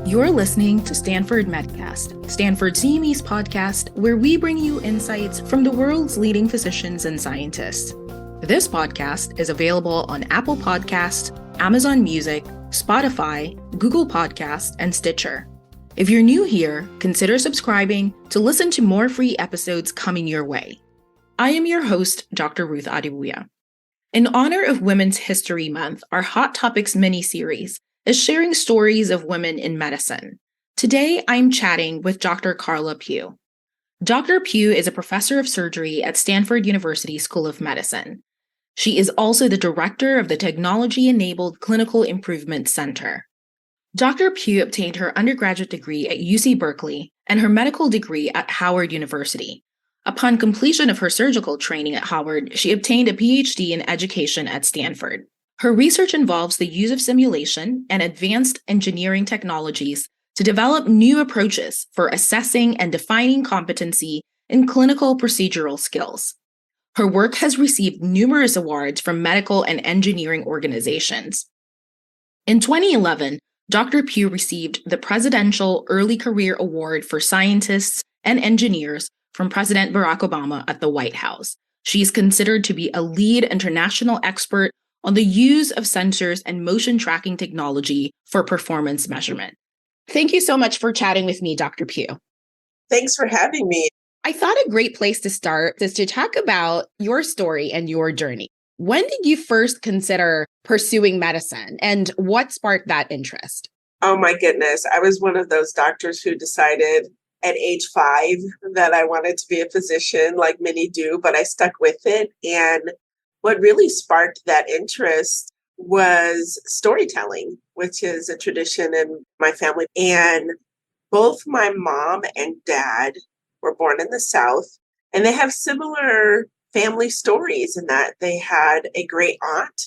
You're listening to Stanford Medcast, Stanford CME's podcast, where we bring you insights from the world's leading physicians and scientists. This podcast is available on Apple Podcasts, Amazon Music, Spotify, Google Podcasts, and Stitcher. If you're new here, consider subscribing to listen to more free episodes coming your way. I am your host, Dr. Ruth Adibuya. In honor of Women's History Month, our Hot Topics mini-series is sharing stories of women in medicine. Today, I'm chatting with Dr. Carla Pugh. Dr. Pugh is a professor of surgery at Stanford University School of Medicine. She is also the director of the Technology-Enabled Clinical Improvement Center. Dr. Pugh obtained her undergraduate degree at UC Berkeley and her medical degree at Howard University. Upon completion of her surgical training at Howard, she obtained a PhD in education at Stanford. Her research involves the use of simulation and advanced engineering technologies to develop new approaches for assessing and defining competency in clinical procedural skills. Her work has received numerous awards from medical and engineering organizations. In 2011, Dr. Pugh received the Presidential Early Career Award for Scientists and Engineers from President Barack Obama at the White House. She is considered to be a lead international expert on the use of sensors and motion tracking technology for performance measurement. Thank you so much for chatting with me, Dr. Pugh. Thanks for having me. I thought a great place to start is to talk about your story and your journey. When did you first consider pursuing medicine and what sparked that interest? Oh my goodness. I was one of those doctors who decided at age 5 that I wanted to be a physician, like many do, but I stuck with it. And what really sparked that interest was storytelling, which is a tradition in my family. And both my mom and dad were born in the South, and they have similar family stories in that they had a great aunt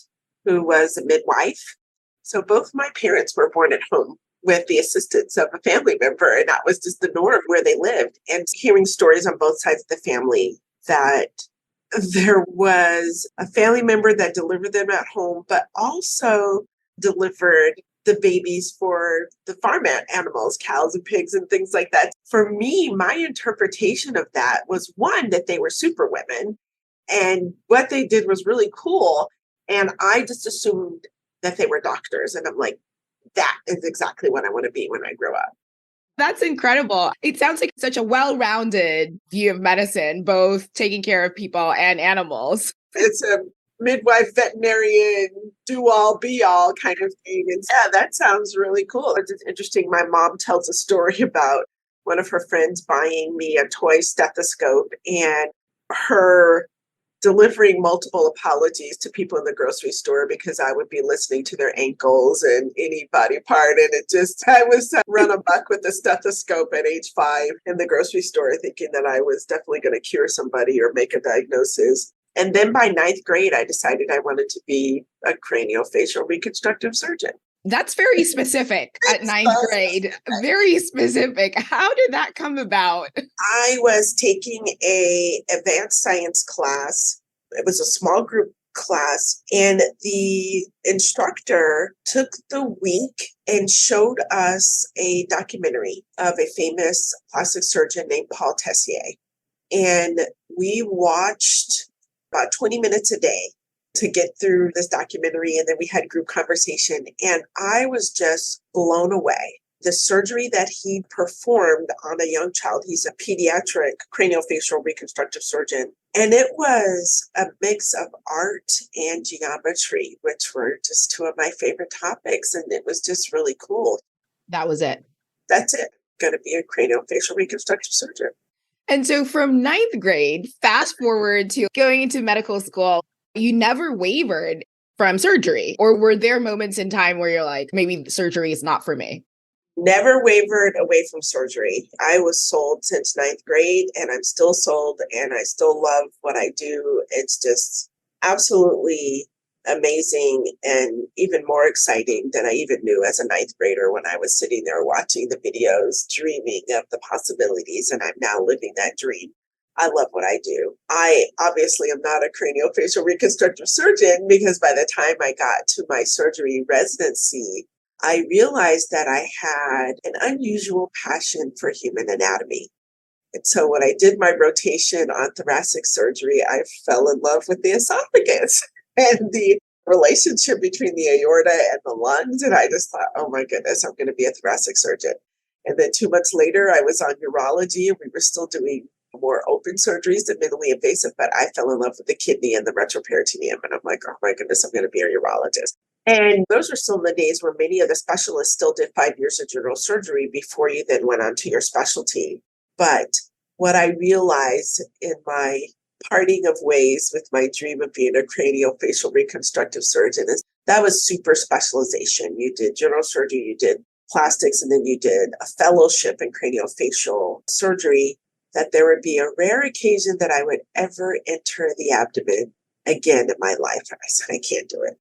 who was a midwife. So both my parents were born at home with the assistance of a family member, and that was just the norm where they lived. And hearing stories on both sides of the family that there was a family member that delivered them at home, but also delivered the babies for the farm animals, cows and pigs and things like that. For me, my interpretation of that was one, that they were super women and what they did was really cool. And I just assumed that they were doctors. And I'm like, that is exactly what I want to be when I grow up. That's incredible. It sounds like such a well-rounded view of medicine, both taking care of people and animals. It's a midwife, veterinarian, do-all, be-all kind of thing. And yeah, that sounds really cool. It's interesting. My mom tells a story about one of her friends buying me a toy stethoscope and her delivering multiple apologies to people in the grocery store because I would be listening to their ankles and any body part. And I was run amok with the stethoscope at age 5 in the grocery store, thinking that I was definitely going to cure somebody or make a diagnosis. And then by 9th grade, I decided I wanted to be a craniofacial reconstructive surgeon. That's very specific at 9th grade. Very specific. How did that come about? I was taking a advanced science class. It was a small group class, and the instructor took the week and showed us a documentary of a famous plastic surgeon named Paul Tessier. And we watched about 20 minutes a day to get through this documentary. And then we had group conversation. And I was just blown away. The surgery that he performed on a young child, he's a pediatric craniofacial reconstructive surgeon. And it was a mix of art and geometry, which were just two of my favorite topics. And it was just really cool. That was it. That's it. Going to be a craniofacial reconstructive surgeon. And so from 9th grade, fast forward to going into medical school, you never wavered from surgery, or were there moments in time where you're like, maybe surgery is not for me? Never wavered away from surgery. I was sold since 9th grade, and I'm still sold, and I still love what I do. It's just absolutely amazing and even more exciting than I even knew as a 9th grader when I was sitting there watching the videos, dreaming of the possibilities, and I'm now living that dream. I love what I do. I obviously am not a craniofacial reconstructive surgeon because by the time I got to my surgery residency, I realized that I had an unusual passion for human anatomy. And so when I did my rotation on thoracic surgery, I fell in love with the esophagus and the relationship between the aorta and the lungs. And I just thought, oh my goodness, I'm going to be a thoracic surgeon. And then 2 months later, I was on urology and we were still doing more open surgeries than minimally invasive, but I fell in love with the kidney and the retroperitoneum. And I'm like, oh my goodness, I'm going to be a urologist. And those were still in the days where many of the specialists still did 5 years of general surgery before you then went on to your specialty. But what I realized in my parting of ways with my dream of being a craniofacial reconstructive surgeon is that was super specialization. You did general surgery, you did plastics, and then you did a fellowship in craniofacial surgery, that there would be a rare occasion that I would ever enter the abdomen again in my life. And I said, I can't do it.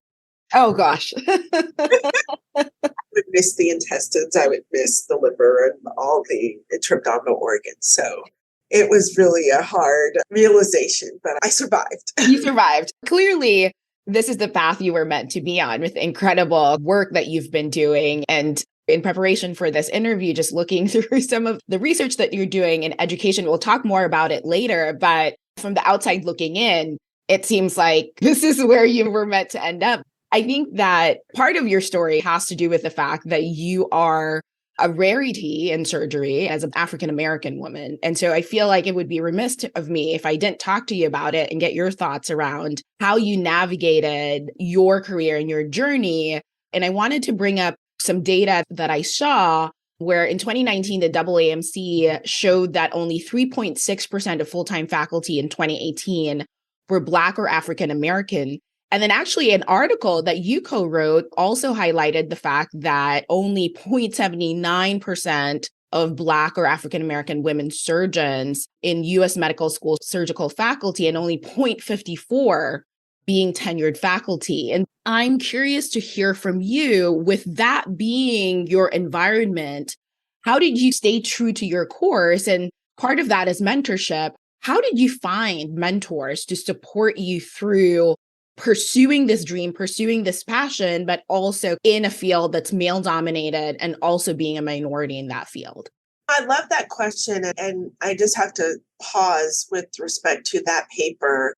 Oh, gosh. I would miss the intestines. I would miss the liver and all the intra-abdominal organs. So it was really a hard realization, but I survived. You survived. Clearly, this is the path you were meant to be on with incredible work that you've been doing. And in preparation for this interview, just looking through some of the research that you're doing in education, we'll talk more about it later. But from the outside looking in, it seems like this is where you were meant to end up. I think that part of your story has to do with the fact that you are a rarity in surgery as an African-American woman. And so I feel like it would be remiss of me if I didn't talk to you about it and get your thoughts around how you navigated your career and your journey. And I wanted to bring up some data that I saw where in 2019, the AAMC showed that only 3.6% of full-time faculty in 2018 were Black or African-American. And then actually an article that you co-wrote also highlighted the fact that only 0.79% of Black or African-American women surgeons in U.S. medical school surgical faculty and only 0.54 being tenured faculty. And I'm curious to hear from you, with that being your environment, how did you stay true to your course? And part of that is mentorship. How did you find mentors to support you through pursuing this dream, pursuing this passion, but also in a field that's male dominated and also being a minority in that field? I love that question. And I just have to pause with respect to that paper.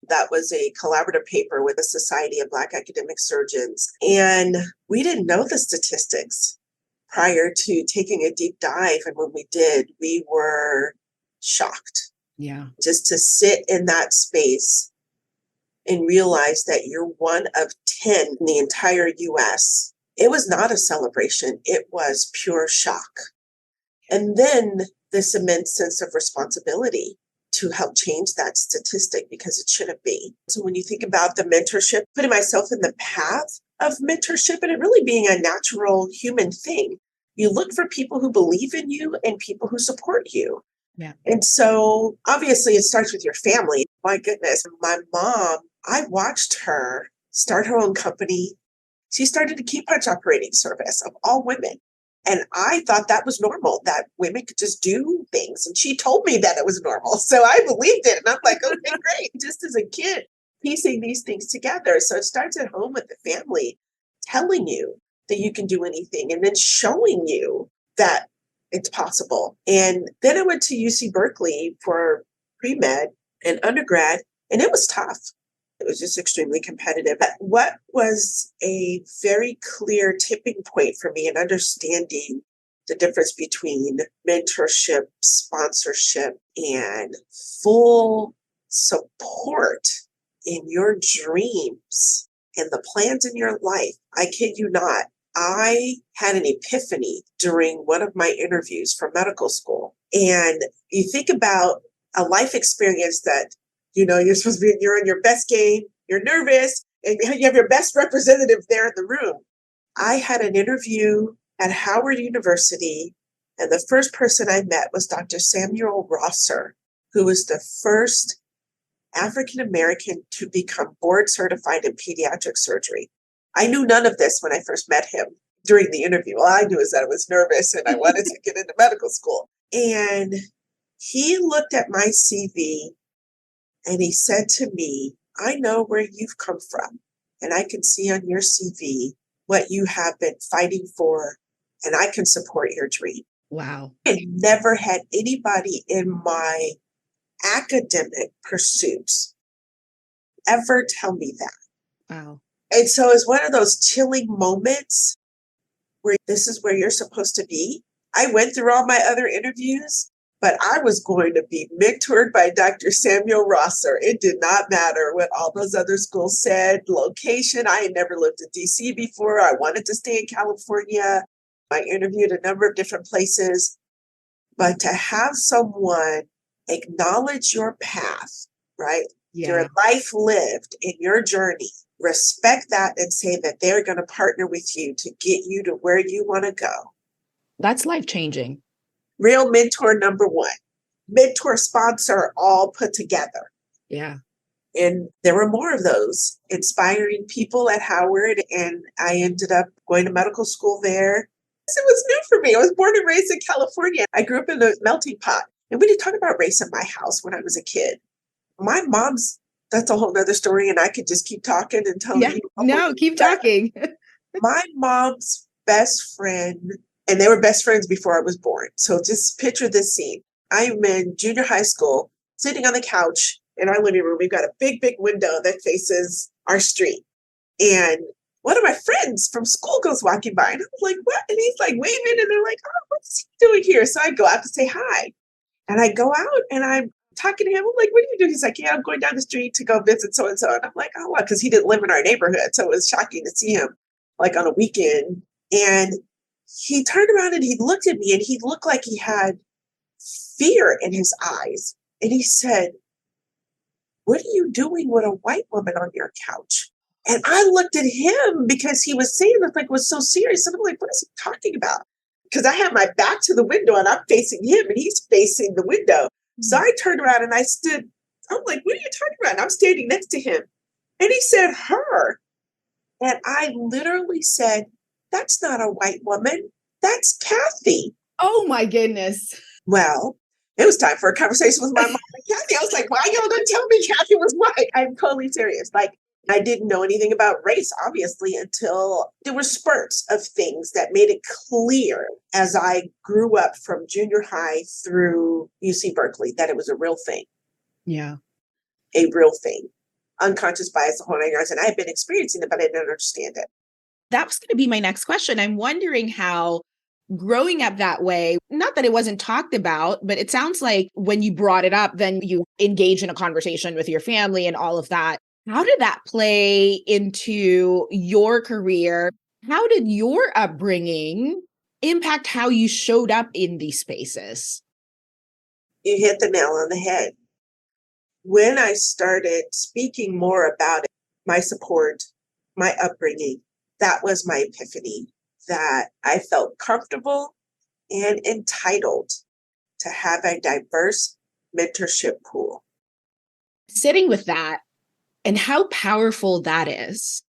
That was a collaborative paper with the Society of Black Academic Surgeons. And we didn't know the statistics prior to taking a deep dive. And when we did, we were shocked. Yeah. Just to sit in that space and realize that you're one of 10 in the entire US. It was not a celebration. It was pure shock. And then this immense sense of responsibility to help change that statistic, because it shouldn't be. So when you think about the mentorship, putting myself in the path of mentorship and it really being a natural human thing, you look for people who believe in you and people who support you. Yeah. And so obviously it starts with your family. My goodness, my mom, I watched her start her own company. She started a key punch operating service of all women. And I thought that was normal, that women could just do things. And she told me that it was normal. So I believed it. And I'm like, okay, great. Just as a kid, piecing these things together. So it starts at home with the family telling you that you can do anything and then showing you that it's possible. And then I went to UC Berkeley for pre-med and undergrad, and it was tough. It was just extremely competitive. But what was a very clear tipping point for me in understanding the difference between mentorship, sponsorship, and full support in your dreams and the plans in your life, I kid you not, I had an epiphany during one of my interviews for medical school. And you think about a life experience that, you know, you're supposed to be, you're in your best game, you're nervous, and you have your best representative there in the room. I had an interview at Howard University, and the first person I met was Dr. Samuel Rosser, who was the first African-American to become board certified in pediatric surgery. I knew none of this when I first met him during the interview. All I knew is that I was nervous and I wanted to get into medical school. And he looked at my CV and he said to me, I know where you've come from. And I can see on your CV what you have been fighting for, and I can support your dream. Wow. I never had anybody in my academic pursuits ever tell me that. Wow. And so it's one of those chilling moments where this is where you're supposed to be. I went through all my other interviews, but I was going to be mentored by Dr. Samuel Rosser. It did not matter what all those other schools said. Location, I had never lived in DC before. I wanted to stay in California. I interviewed a number of different places. But to have someone acknowledge your path, right? Your life lived in your journey, respect that and say that they're going to partner with you to get you to where you want to go. That's life-changing. Real mentor number one. Mentor sponsor all put together. Yeah. And there were more of those inspiring people at Howard. And I ended up going to medical school there. It was new for me. I was born and raised in California. I grew up in a melting pot. And we didn't talk about race in my house when I was a kid. My mom's, that's a whole nother story. And I could just keep talking and telling you. No, keep talking. My mom's best friend, and they were best friends before I was born. So just picture this scene. I'm in junior high school, sitting on the couch in our living room. We've got a big, big window that faces our street. And one of my friends from school goes walking by, and I'm like, what? And he's like waving, and they're like, oh, what's he doing here? So I go out to say hi. And I go out, and I'm talking to him. I'm like, what are you doing? He's like, yeah, I'm going down the street to go visit so-and-so. And I'm like, oh, what? Because he didn't live in our neighborhood. So it was shocking to see him like on a weekend. And he turned around and he looked at me, and he looked like he had fear in his eyes. And he said, what are you doing with a white woman on your couch? And I looked at him because he was saying this like it was so serious. And I'm like, what is he talking about? Because I had my back to the window and I'm facing him and he's facing the window. So I turned around and I stood. I'm like, what are you talking about? And I'm standing next to him. And he said, her. And I literally said, that's not a white woman. That's Kathy. Oh my goodness. Well, it was time for a conversation with my mom and Kathy. I was like, why are y'all going to tell me Kathy was white? I'm totally serious. Like, I didn't know anything about race, obviously, until there were spurts of things that made it clear as I grew up from junior high through UC Berkeley that it was a real thing. Yeah. A real thing. Unconscious bias, the whole 9 yards. And I had been experiencing it, but I didn't understand it. That was going to be my next question. I'm wondering how growing up that way, not that it wasn't talked about, but it sounds like when you brought it up, then you engage in a conversation with your family and all of that. How did that play into your career? How did your upbringing impact how you showed up in these spaces? You hit the nail on the head. When I started speaking more about it, my support, my upbringing, that was my epiphany, that I felt comfortable and entitled to have a diverse mentorship pool. Sitting with that and how powerful that is.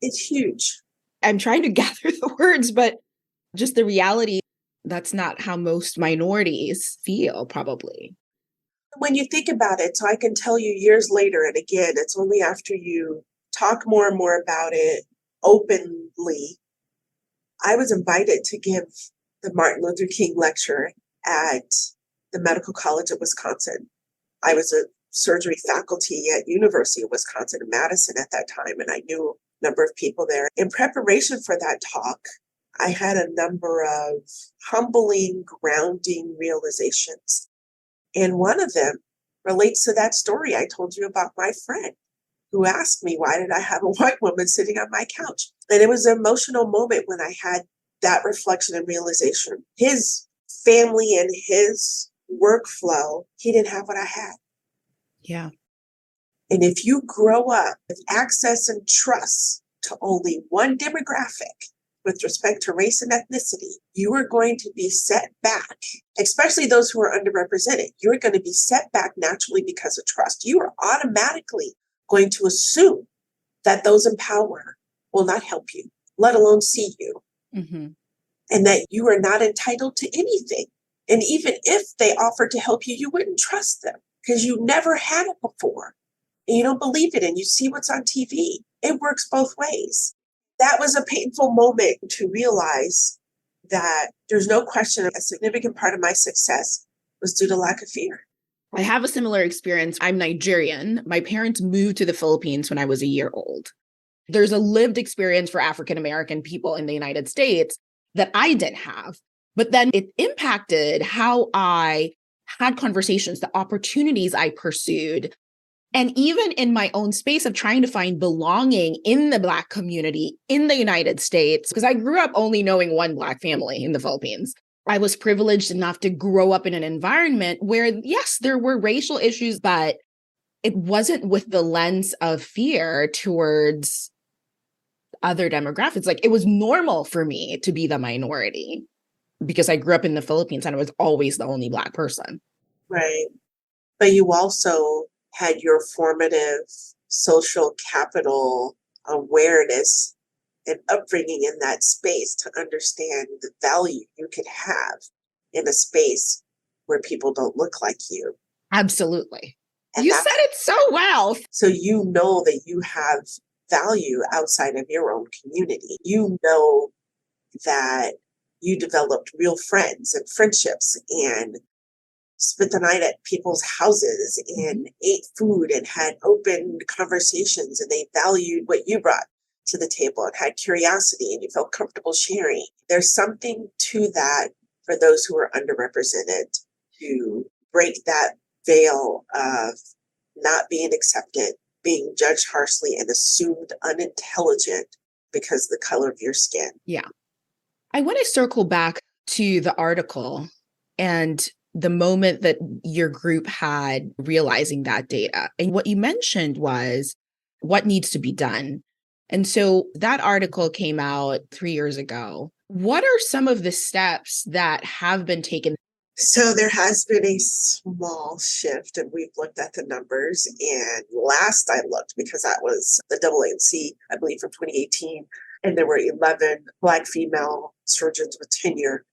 It's huge. I'm trying to gather the words, but just the reality, that's not how most minorities feel, probably. When you think about it, so I can tell you years later, and again, it's only after you talk more and more about it openly, I was invited to give the Martin Luther King lecture at the Medical College of Wisconsin. I was a surgery faculty at University of Wisconsin in Madison at that time, and I knew a number of people there. In preparation for that talk, I had a number of humbling, grounding realizations. And one of them relates to that story I told you about my friend who asked me, why did I have a white woman sitting on my couch? And it was an emotional moment when I had that reflection and realization. His family and his workflow, he didn't have what I had. Yeah. And if you grow up with access and trust to only one demographic with respect to race and ethnicity, you are going to be set back, especially those who are underrepresented. You're going to be set back naturally because of trust. You are automatically going to assume that those in power will not help you, let alone see you, and that you are not entitled to anything. And even if they offered to help you, you wouldn't trust them because you never had it before. And you don't believe it, and you see what's on TV. It works both ways. that was a painful moment to realize that there's no question a significant part of my success was due to lack of fear. I have a similar experience. I'm Nigerian. My parents moved to the Philippines when I was a year old. There's a lived experience for African American people in the United States that I didn't have. But then it impacted how I had conversations, the opportunities I pursued, and even in my own space of trying to find belonging in the Black community in the United States, because I grew up only knowing one Black family in the Philippines. I was privileged enough to grow up in an environment where, yes, there were racial issues, but it wasn't with the lens of fear towards other demographics. Like, it was normal for me to be the minority because I grew up in the Philippines and I was always the only Black person. Right. But you also had your formative social capital awareness and upbringing in that space to understand the value you could have in a space where people don't look like you. Absolutely. And you said it so well. So you know that you have value outside of your own community. You know that you developed real friends and friendships and spent the night at people's houses and ate food and had open conversations, and they valued what you brought to the table and had curiosity and you felt comfortable sharing. There's something to that for those who are underrepresented to break that veil of not being accepted, being judged harshly and assumed unintelligent because of the color of your skin. Yeah. I want to circle back to the article and the moment that your group had realizing that data. And what you mentioned was what needs to be done. And so that article came out 3 years ago. What are some of the steps that have been taken? So there has been a small shift, and we've looked at the numbers. And last I looked, because that was the AANC, I believe, from 2018, and there were 11 Black female surgeons with tenure.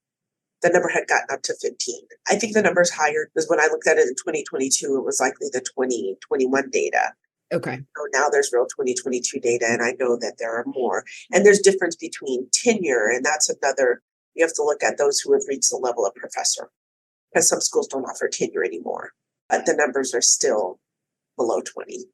The number had gotten up to 15. I think the number's higher because when I looked at it in 2022, it was likely the 2021 data. Okay. So now there's real 2022 data, and I know that there are more. And there's difference between tenure, and that's another, you have to look at those who have reached the level of professor, because some schools don't offer tenure anymore, but the numbers are still below 20.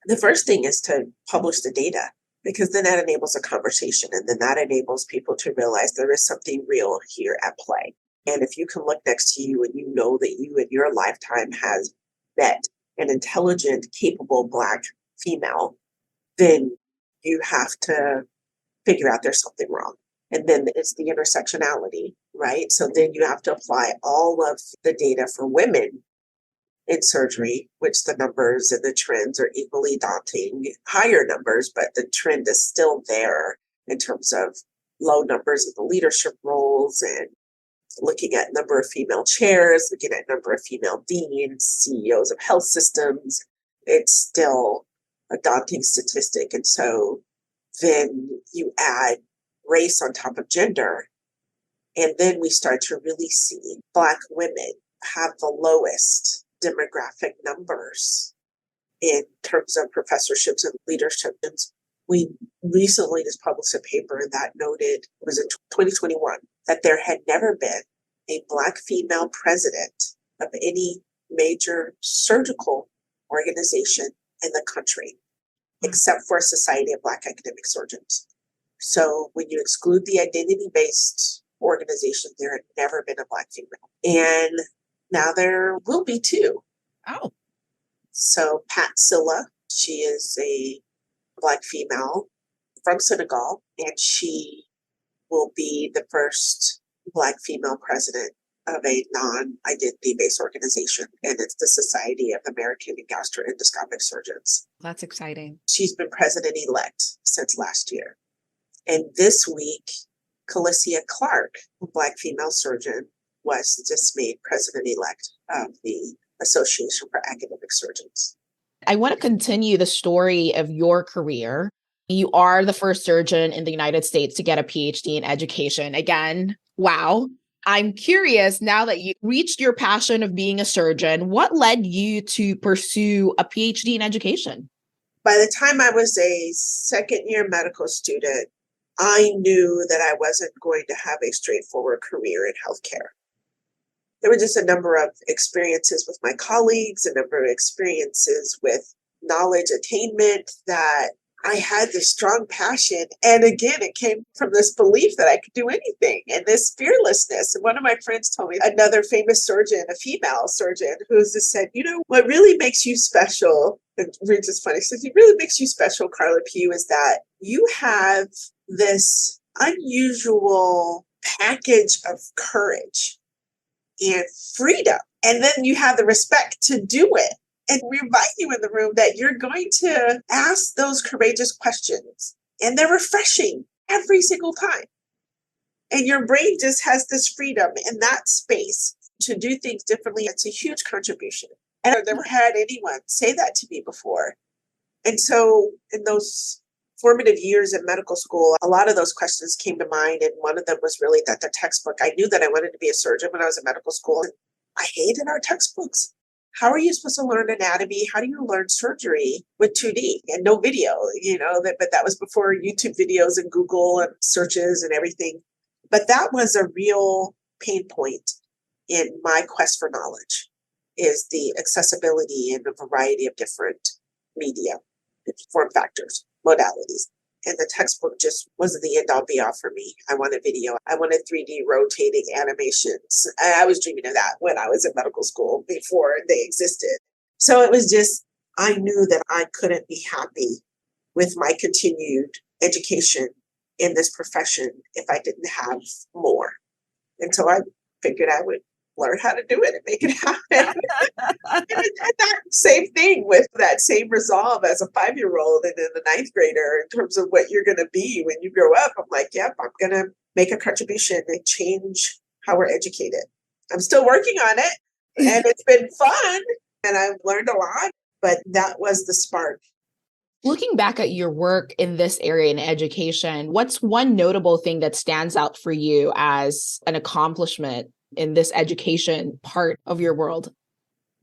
The first thing is to publish the data, because then that enables a conversation, and then that enables people to realize there is something real here at play. And if you can look next to you and you know that you in your lifetime has met an intelligent, capable Black female, then you have to figure out there's something wrong. And then it's the intersectionality, right? So then you have to apply all of the data for women in surgery, which the numbers and the trends are equally daunting, higher numbers, but the trend is still there in terms of low numbers in the leadership roles and looking at number of female chairs, looking at number of female deans, CEOs of health systems. It's still a daunting statistic. And so then you add race on top of gender, and then we start to really see Black women have the lowest demographic numbers in terms of professorships and leadership. We recently just published a paper that noted, it was in 2021, that there had never been a Black female president of any major surgical organization in the country, except for Society of Black Academic Surgeons. So when you exclude the identity-based organization, there had never been a Black female. And now there will be two. Oh. So Pat Silla, she is a Black female from Senegal, and she will be the first Black female president of a non-identity-based organization, and it's the Society of American Gastroendoscopic Surgeons. That's exciting. She's been president-elect since last year. And this week, Calicia Clark, a Black female surgeon, was just made president-elect of the Association for Academic Surgeons. I want to continue the story of your career. You are the first surgeon in the United States to get a PhD in education. Again, wow. I'm curious, now that you reached your passion of being a surgeon, what led you to pursue a PhD in education? By the time I was a second-year medical student, I knew that I wasn't going to have a straightforward career in healthcare. There were just a number of experiences with my colleagues, a number of experiences with knowledge attainment that I had this strong passion. And again, it came from this belief that I could do anything and this fearlessness. And one of my friends told me, another famous surgeon, a female surgeon, who's just said, what really makes you special, and Rich is funny, says, what really makes you special, Carla Pugh, is that you have this unusual package of courage and freedom. And then you have the respect to do it. And we invite you in the room that you're going to ask those courageous questions. And they're refreshing every single time. And your brain just has this freedom in that space to do things differently. It's a huge contribution. And I've never had anyone say that to me before. And so in those formative years in medical school, a lot of those questions came to mind. And one of them was really that the textbook, I knew that I wanted to be a surgeon when I was in medical school. And I hated our textbooks. How are you supposed to learn anatomy? How do you learn surgery with 2D and no video? But that was before YouTube videos and Google and searches and everything. But that was a real pain point in my quest for knowledge, is the accessibility in a variety of different media, form factors, modalities. And the textbook just wasn't the end all be all for me. I wanted video. I wanted 3D rotating animations. I was dreaming of that when I was in medical school before they existed. So it was just, I knew that I couldn't be happy with my continued education in this profession if I didn't have more. And so I figured I would learn how to do it and make it happen. And that same thing with that same resolve as a 5-year-old and then the 9th grader in terms of what you're going to be when you grow up. I'm like, yep, I'm going to make a contribution and change how we're educated. I'm still working on it and it's been fun and I've learned a lot, but that was the spark. Looking back at your work in this area in education, what's one notable thing that stands out for you as an accomplishment in this education part of your world?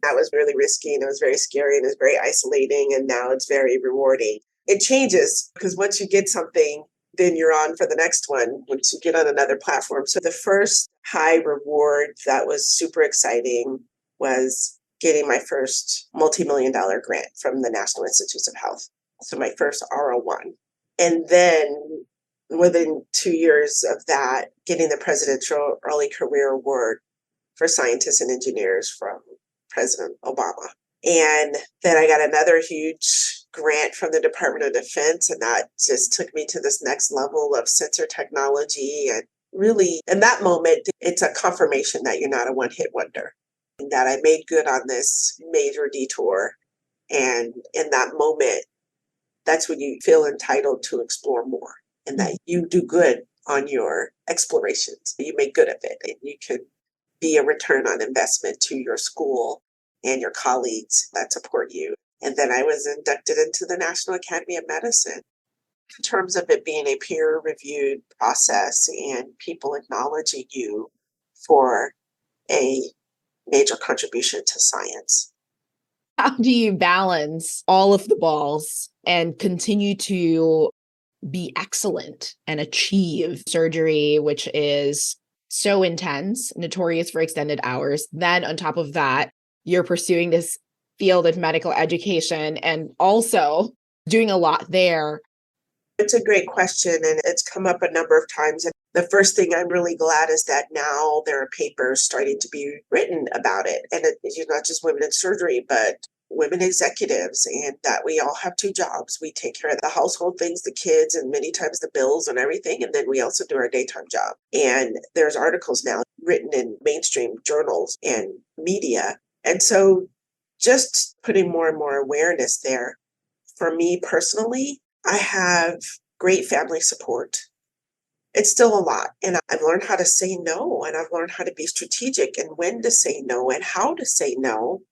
That was really risky and it was very scary and it was very isolating, and now it's very rewarding. It changes because once you get something, then you're on for the next one once you get on another platform. So the first high reward that was super exciting was getting my first multi-million-dollar grant from the National Institutes of Health. So my first R01. And then within 2 years of that, getting the Presidential Early Career Award for scientists and engineers from President Obama. And then I got another huge grant from the Department of Defense, and that just took me to this next level of sensor technology. And really, in that moment, it's a confirmation that you're not a one-hit wonder, and that I made good on this major detour. And in that moment, that's when you feel entitled to explore more, and that you do good on your explorations. You make good of it, and you can be a return on investment to your school and your colleagues that support you. And then I was inducted into the National Academy of Medicine. In terms of it being a peer-reviewed process and people acknowledging you for a major contribution to science. How do you balance all of the balls and continue to be excellent and achieve surgery, which is so intense, notorious for extended hours? Then on top of that, you're pursuing this field of medical education and also doing a lot there. It's a great question, and it's come up a number of times. And the first thing I'm really glad is that now there are papers starting to be written about it. And it's not just women in surgery, but women executives, and that we all have 2 jobs. We take care of the household things, the kids, and many times the bills and everything. And then we also do our daytime job. And there's articles now written in mainstream journals and media. And so just putting more and more awareness there. For me personally, I have great family support. It's still a lot. And I've learned how to say no, and I've learned how to be strategic and when to say no and how to say no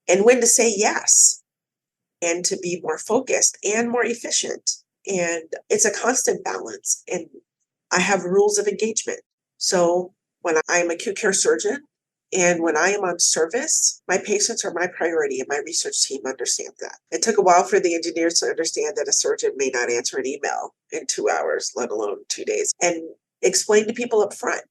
and when to say yes, and to be more focused and more efficient. And it's a constant balance. And I have rules of engagement. So when I'm an acute care surgeon, And when I am on service, my patients are my priority, and my research team understands that. It took a while for the engineers to understand that a surgeon may not answer an email in 2 hours, let alone 2 days, and explain to people up front,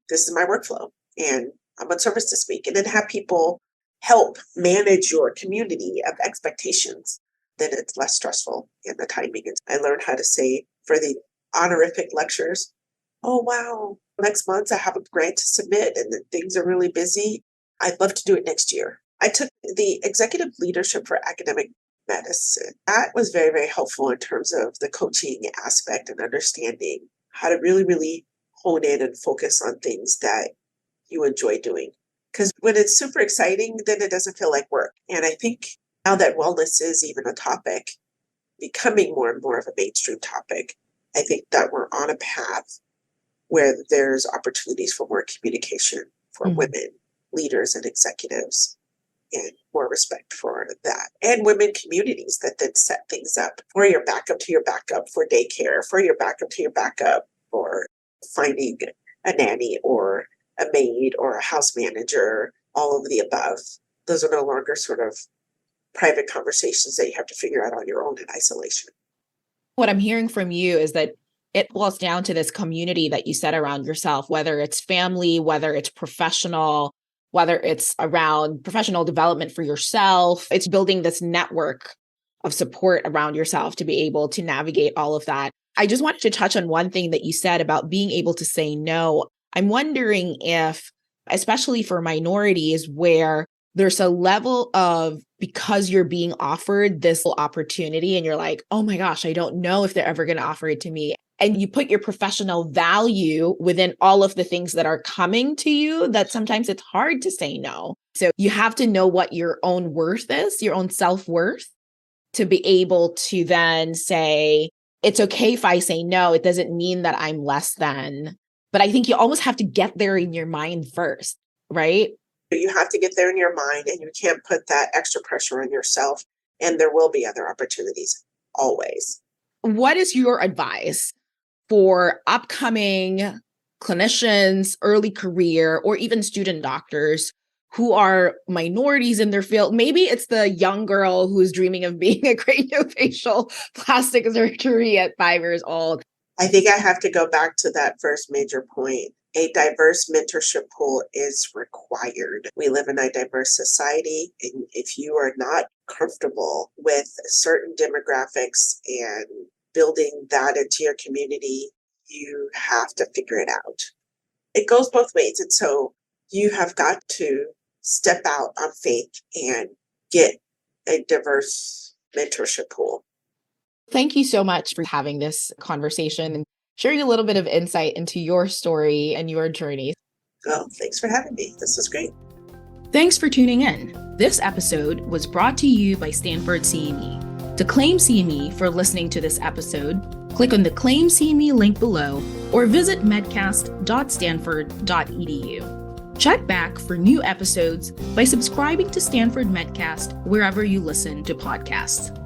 this is my workflow, and I'm on service this week. And then have people help manage your community of expectations. Then it's less stressful in the timing. I learned how to say for the honorific lectures, oh, wow, next month I have a grant to submit and things are really busy. I'd love to do it next year. I took the executive leadership for academic medicine. That was very, very helpful in terms of the coaching aspect and understanding how to really, really hone in and focus on things that you enjoy doing. Because when it's super exciting, then it doesn't feel like work. And I think now that wellness is even a topic, becoming more and more of a mainstream topic, I think that we're on a path where there's opportunities for more communication for women leaders and executives, and more respect for that. And women communities that then set things up for your backup to your backup, for daycare, for your backup to your backup, for finding a nanny or a maid or a house manager, all of the above. Those are no longer sort of private conversations that you have to figure out on your own in isolation. What I'm hearing from you is that it boils down to this community that you set around yourself, whether it's family, whether it's professional, whether it's around professional development for yourself. It's building this network of support around yourself to be able to navigate all of that. I just wanted to touch on one thing that you said about being able to say no. I'm wondering if, especially for minorities, where there's a level of, because you're being offered this opportunity and you're like, oh my gosh, I don't know if they're ever going to offer it to me. And you put your professional value within all of the things that are coming to you, that sometimes it's hard to say no. So you have to know what your own worth is, your own self-worth, to be able to then say, it's okay if I say no. It doesn't mean that I'm less than. But I think you almost have to get there in your mind first, right? You have to get there in your mind, and you can't put that extra pressure on yourself. And there will be other opportunities, always. What is your advice for upcoming clinicians, early career, or even student doctors who are minorities in their field? Maybe it's the young girl who's dreaming of being a craniofacial plastic surgery at 5 years old. I think I have to go back to that first major point. A diverse mentorship pool is required. We live in a diverse society, and if you are not comfortable with certain demographics and building that into your community, you have to figure it out. It goes both ways. And so you have got to step out on faith and get a diverse mentorship pool. Thank you so much for having this conversation and sharing a little bit of insight into your story and your journey. Oh, thanks for having me. This was great. Thanks for tuning in. This episode was brought to you by Stanford CME. To claim CME for listening to this episode, click on the Claim CME link below or visit medcast.stanford.edu. Check back for new episodes by subscribing to Stanford Medcast wherever you listen to podcasts.